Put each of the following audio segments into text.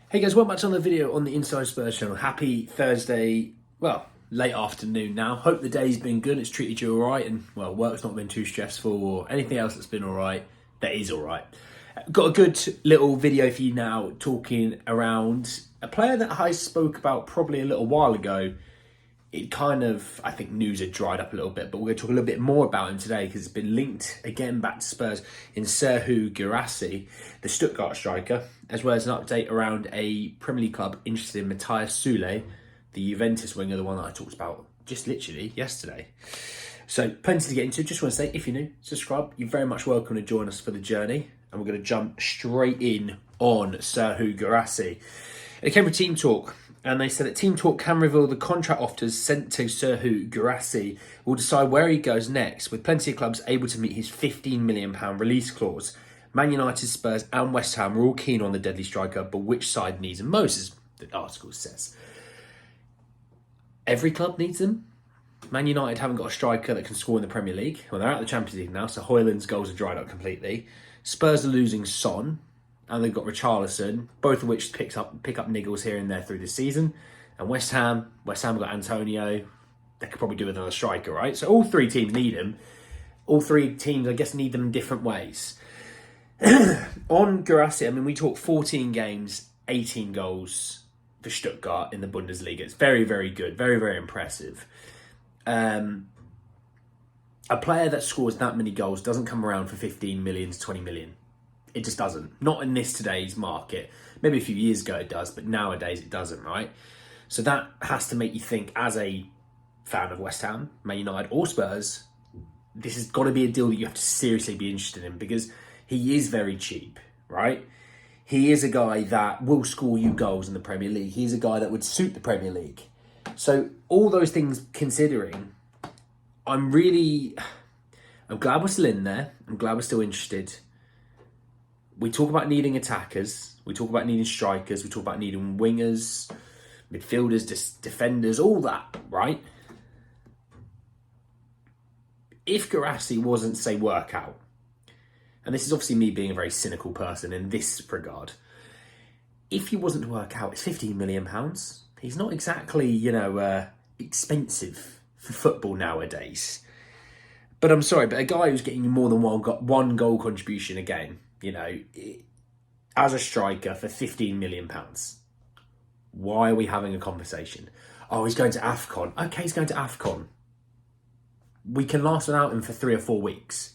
Hey guys, welcome back to another video on the Inside Spurs channel. Happy Thursday, well, late afternoon now. Hope the day's been good, it's treated you alright, and well, work's not been too stressful or anything else that's been alright, that is alright. Got a good little video for you now talking around a player that I spoke about probably a little while ago. It kind of, I think news had dried up a little bit, but we're going to talk a little bit more about him today because it's been linked again back to Spurs in Serhou Guirassy, the Stuttgart striker, as well as an update around a Premier League club interested in Matias Soulé, the Juventus winger, the one that I talked about just literally yesterday. So plenty to get into. Just want to say, if you're new, subscribe. You're very much welcome to join us for the journey. And we're going to jump straight in on Serhou Guirassy. It came from Team Talk. And they said that Team Talk can reveal the contract offers sent to Serhou Guirassy will decide where he goes next, with plenty of clubs able to meet his £15 million release clause. Man United, Spurs and West Ham are all keen on the deadly striker, but which side needs him most, as the article says. Every club needs him. Man United haven't got a striker that can score in the Premier League. Well, they're out of the Champions League now, so Højlund's goals are dried up completely. Spurs are losing Son. And they've got Richarlison, both of which pick up niggles here and there through the season. And West Ham have got Antonio. They could probably do with another striker, right? So all three teams need him. All three teams, I guess, need them in different ways. On Guirassy, I mean, we talk 14 games, 18 goals for Stuttgart in the Bundesliga. It's very, very good. Very, very impressive. A player that scores that many goals doesn't come around for 15 million to 20 million. It just doesn't. Not in today's market. Maybe a few years ago it does, but nowadays it doesn't, right? So that has to make you think, as a fan of West Ham, Man United or Spurs, this has got to be a deal that you have to seriously be interested in, because he is very cheap, right? He is a guy that will score you goals in the Premier League. He's a guy that would suit the Premier League. So all those things considering, I'm glad we're still in there. I'm glad we're still interested. We talk about needing attackers, we talk about needing strikers, we talk about needing wingers, midfielders, defenders, all that, right? If Guirassy wasn't, say, workout, and this is obviously me being a very cynical person in this regard, if he wasn't to work out, it's £15 million. He's not exactly, expensive for football nowadays. But I'm sorry, but a guy who's getting you more than one goal contribution a game, as a striker for £15 million. Why are we having a conversation? Oh, he's going to AFCON. Okay, he's going to AFCON. We can last without him for 3 or 4 weeks,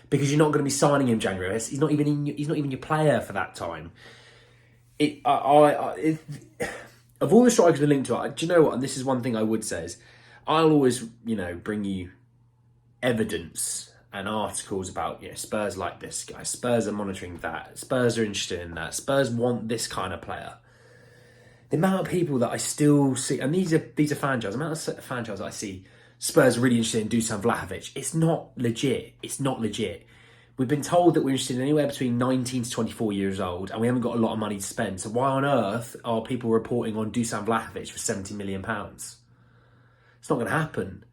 because you're not going to be signing him in January. He's not even your player for that time. Of all the strikers we're linked to, do you know what? And this is one thing I would say is, I'll always, bring you evidence and articles about, Spurs like this guy, Spurs are monitoring that, Spurs are interested in that, Spurs want this kind of player. The amount of people that I still see, and these are fan channels, the amount of fan channels that I see, Spurs are really interested in Dusan Vlahovic. It's not legit. It's not legit. We've been told that we're interested in anywhere between 19 to 24 years old, and we haven't got a lot of money to spend. So why on earth are people reporting on Dusan Vlahovic for £70 million? It's not going to happen.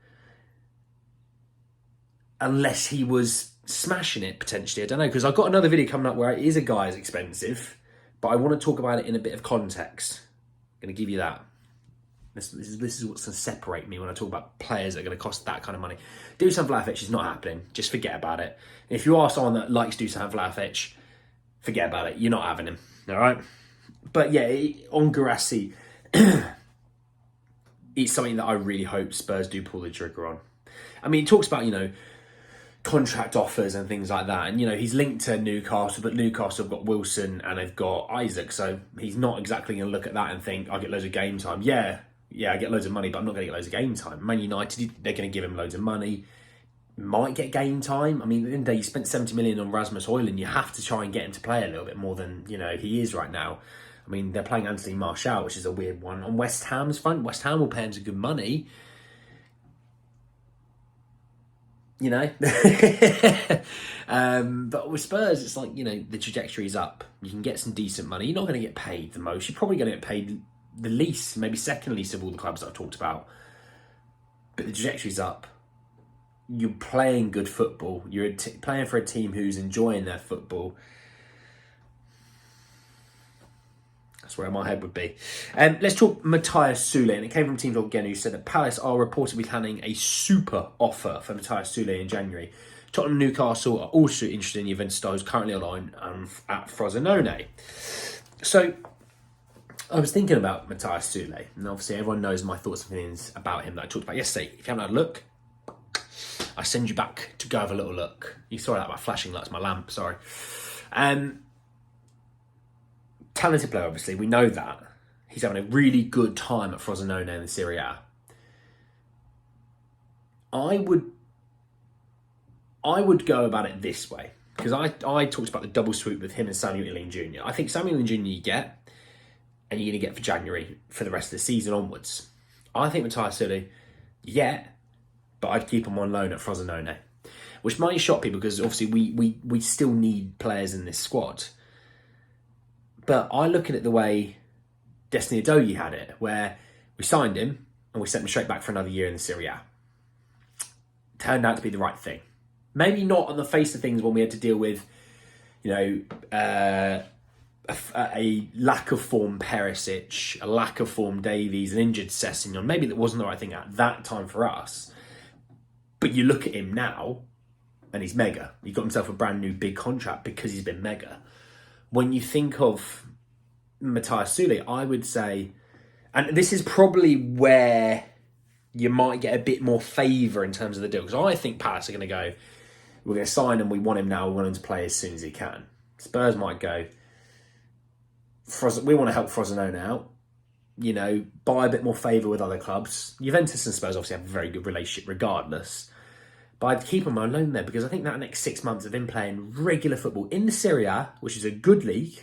Unless he was smashing it, potentially. I don't know, because I've got another video coming up where it is a guy as expensive, but I want to talk about it in a bit of context. I'm going to give you that. This is what's going to separate me when I talk about players that are going to cost that kind of money. Dusan Vlahovic is not happening. Just forget about it. And if you are someone that likes Dusan Vlahovic, forget about it. You're not having him. All right? But yeah, on Guirassy, it's something that I really hope Spurs do pull the trigger on. I mean, it talks about, contract offers and things like that, and he's linked to Newcastle, but Newcastle have got Wilson and they've got Isaac, so he's not exactly going to look at that and think, I get loads of game time. Yeah, I get loads of money, but I'm not going to get loads of game time. Man United, they're going to give him loads of money, might get game time. I mean, at the end of the day, you spent 70 million on Rasmus Højlund, you have to try and get him to play a little bit more than he is right now. I mean, they're playing Anthony Martial, which is a weird one. On West Ham's front, West Ham will pay him some good money. But with Spurs, it's like, the trajectory's up. You can get some decent money. You're not going to get paid the most. You're probably going to get paid the least, maybe second least of all the clubs that I've talked about. But the trajectory's up. You're playing good football. You're playing for a team who's enjoying their football. That's where my head would be. Let's talk Matias Soulé, and it came from Team Talk again, who said that Palace are reportedly planning a super offer for Matias Soulé in January. Tottenham and Newcastle are also interested in Juventus, who's currently on loan at Frosinone. So I was thinking about Matias Soulé, and obviously everyone knows my thoughts and feelings about him that I talked about yesterday. If you haven't had a look, I send you back to go have a little look. You saw that by flashing lights, my lamp, sorry. Talented player, obviously, we know that. He's having a really good time at Frosinone in the Serie A. I would go about it this way, because I talked about the double swoop with him and Samuel Ilian Jr. I think Samuel Ilian Jr. you get, and you're going to get for January for the rest of the season onwards. I think Matias Soulé, but I'd keep him on loan at Frosinone, which might shock people because obviously we still need players in this squad. But I look at it the way Destiny Udogie had it, where we signed him and we sent him straight back for another year in the Serie A. Turned out to be the right thing. Maybe not on the face of things when we had to deal with, a lack of form Perisic, a lack of form Davies, an injured Sessegnon. Maybe that wasn't the right thing at that time for us. But you look at him now, and he's mega. He got himself a brand new big contract because he's been mega. When you think of Matias Soulé, I would say, and this is probably where you might get a bit more favour in terms of the deal, because I think Palace are going to go, we're going to sign him, we want him now, we want him to play as soon as he can. Spurs might go, we want to help Frosinone out, buy a bit more favour with other clubs. Juventus and Spurs obviously have a very good relationship regardless. But I'd keep him alone there, because I think that next 6 months of him playing regular football in the Serie A, which is a good league,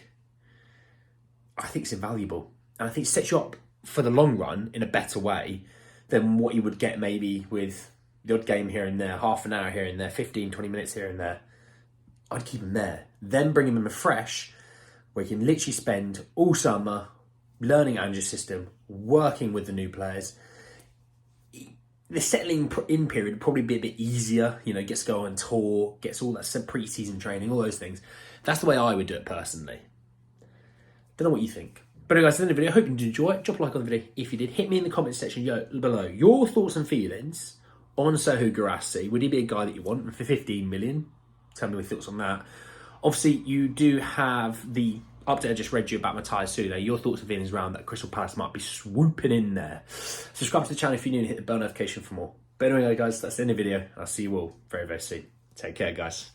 I think it's invaluable. And I think it sets you up for the long run in a better way than what you would get maybe with the odd game here and there, half an hour here and there, 15, 20 minutes here and there. I'd keep him there. Then bring him in afresh, where you can literally spend all summer learning Andrew's system, working with the new players. The settling in period would probably be a bit easier, gets to go on tour, gets all that pre-season training, all those things. That's the way I would do it personally. Don't know what you think. But anyway, guys, that's the end of the video. I hope you did enjoy it. Drop a like on the video if you did. Hit me in the comment section below your thoughts and feelings on Serhou Guirassy. Would he be a guy that you want for 15 million? Tell me your thoughts on that. Obviously, you do have the update I just read you about Matias Soulé. Your thoughts and feelings around that Crystal Palace might be swooping in there. Subscribe to the channel if you're new and hit the bell notification for more. But anyway, guys, that's the end of the video. I'll see you all very, very soon. Take care, guys.